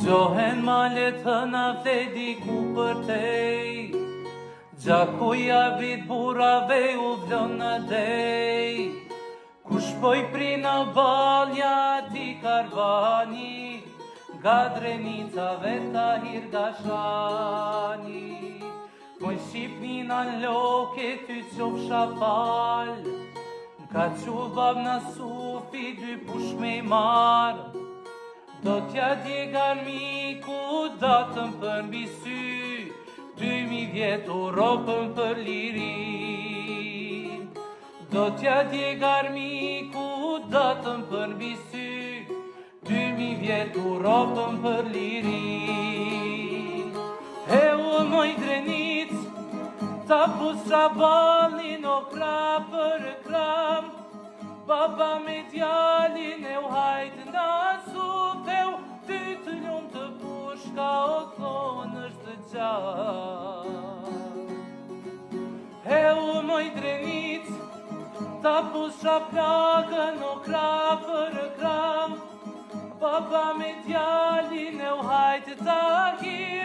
Gjohen malet hëna fledi ku për tej, Gjakuja vit burave u vlon në dej. Kush poj prina balja ti karvani, Ga drenicave ta hirgashani. Moj shqipnina loke ty qofsha fal, Ka qubab në sufi dy push me mar. Do t'ja djegar miku datën për mbi sy, 2000 vjet Europën për lirin. Do t'ja djegar miku datën për mbi sy, 2000 vjet Europën për lirin. E u moj drenic, ta pusha balin o kra për kram, Baba me djalin e u hajtë nga sufeu, Ty të ljumë të pushka o thonë është gjatë. E u moj drenic, ta pusha plakën o kra për kram, Baba me djalin e u hajtë ta hirë,